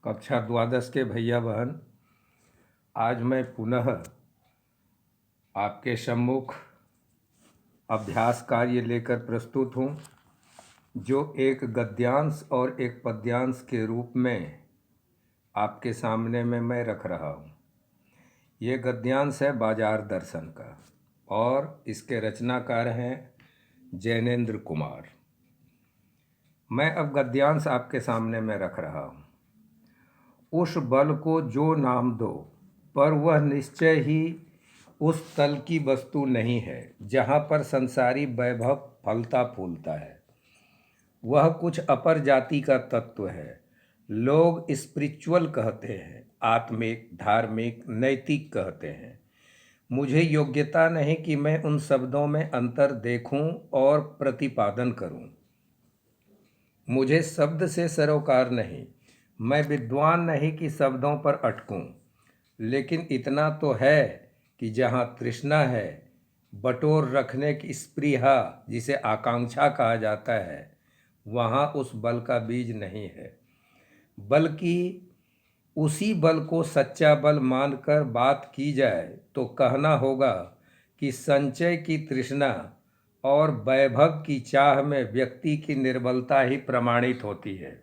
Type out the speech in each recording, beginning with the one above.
कक्षा द्वादश के भैया बहन, आज मैं पुनः आपके सम्मुख अभ्यास कार्य लेकर प्रस्तुत हूँ, जो एक गद्यांश और एक पद्यांश के रूप में आपके सामने में मैं रख रहा हूँ। ये गद्यांश है बाजार दर्शन का और इसके रचनाकार हैं जैनेन्द्र कुमार। मैं अब गद्यांश आपके सामने में रख रहा हूँ। उस बल को जो नाम दो, पर वह निश्चय ही उस तल की वस्तु नहीं है जहाँ पर संसारी वैभव फलता फूलता है। वह कुछ अपर जाति का तत्व है। लोग स्पिरिचुअल कहते हैं, आत्मिक, धार्मिक, नैतिक कहते हैं। मुझे योग्यता नहीं कि मैं उन शब्दों में अंतर देखूं और प्रतिपादन करूं। मुझे शब्द से सरोकार नहीं, मैं विद्वान नहीं कि शब्दों पर अटकूं। लेकिन इतना तो है कि जहाँ तृष्णा है, बटोर रखने की स्पृहा जिसे आकांक्षा कहा जाता है, वहाँ उस बल का बीज नहीं है। बल्कि उसी बल को सच्चा बल मानकर बात की जाए तो कहना होगा कि संचय की तृष्णा और वैभव की चाह में व्यक्ति की निर्बलता ही प्रमाणित होती है।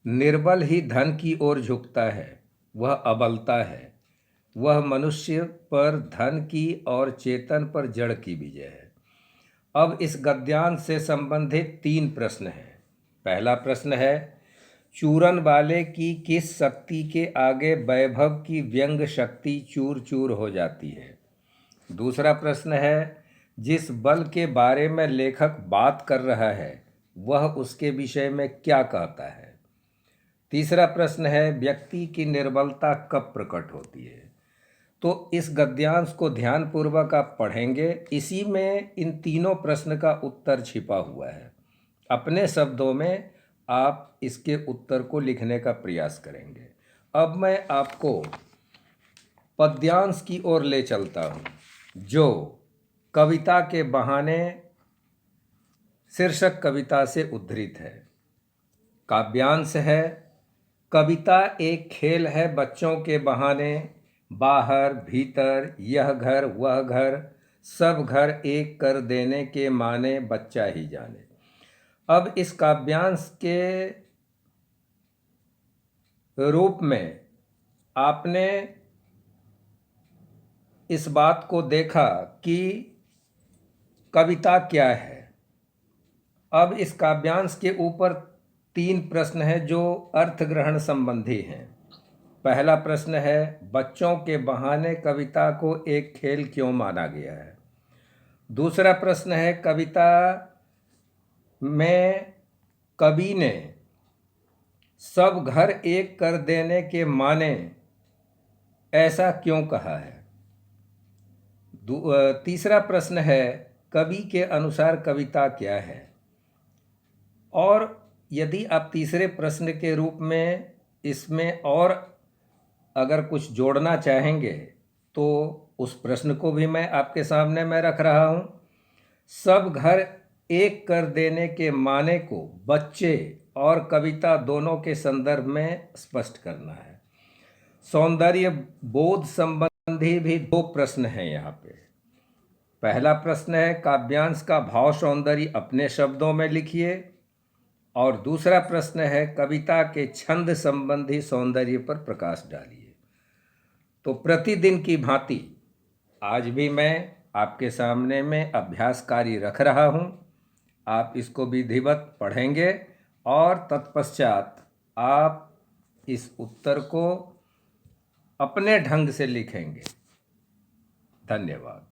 निर्बल ही धन की ओर झुकता है, वह अबलता है। वह मनुष्य पर धन की और चेतन पर जड़ की विजय है। अब इस गद्यांश से संबंधित 3 प्रश्न हैं। पहला प्रश्न है, चूरन वाले की किस शक्ति के आगे वैभव की व्यंग शक्ति चूर चूर हो जाती है। दूसरा प्रश्न है, जिस बल के बारे में लेखक बात कर रहा है वह उसके विषय में क्या कहता है। तीसरा प्रश्न है, व्यक्ति की निर्बलता कब प्रकट होती है। तो इस गद्यांश को ध्यानपूर्वक आप पढ़ेंगे। इसी में इन तीनों प्रश्न का उत्तर छिपा हुआ है। अपने शब्दों में आप इसके उत्तर को लिखने का प्रयास करेंगे। अब मैं आपको पद्यांश की ओर ले चलता हूँ, जो कविता के बहाने शीर्षक कविता से उद्धृत है। काव्यांश है, कविता एक खेल है बच्चों के बहाने, बाहर भीतर यह घर वह घर, सब घर एक कर देने के माने बच्चा ही जाने। अब इस काव्यांश के रूप में आपने इस बात को देखा कि कविता क्या है। अब इस काव्यांश के ऊपर 3 प्रश्न हैं जो अर्थ ग्रहण संबंधी हैं। पहला प्रश्न है, बच्चों के बहाने कविता को एक खेल क्यों माना गया है। दूसरा प्रश्न है, कविता में कवि ने सब घर एक कर देने के माने ऐसा क्यों कहा है। तीसरा प्रश्न है, कवि के अनुसार कविता क्या है। और यदि आप तीसरे प्रश्न के रूप में इसमें और अगर कुछ जोड़ना चाहेंगे तो उस प्रश्न को भी मैं आपके सामने में रख रहा हूँ। सब घर एक कर देने के माने को बच्चे और कविता दोनों के संदर्भ में स्पष्ट करना है। सौंदर्य बोध संबंधी भी 2 प्रश्न हैं यहाँ पे। पहला प्रश्न है, काव्यांश का भाव सौंदर्य अपने शब्दों में लिखिए। और दूसरा प्रश्न है, कविता के छंद संबंधी सौंदर्य पर प्रकाश डालिए। तो प्रतिदिन की भांति आज भी मैं आपके सामने में अभ्यास कार्य रख रहा हूँ। आप इसको विधिवत पढ़ेंगे और तत्पश्चात आप इस उत्तर को अपने ढंग से लिखेंगे। धन्यवाद।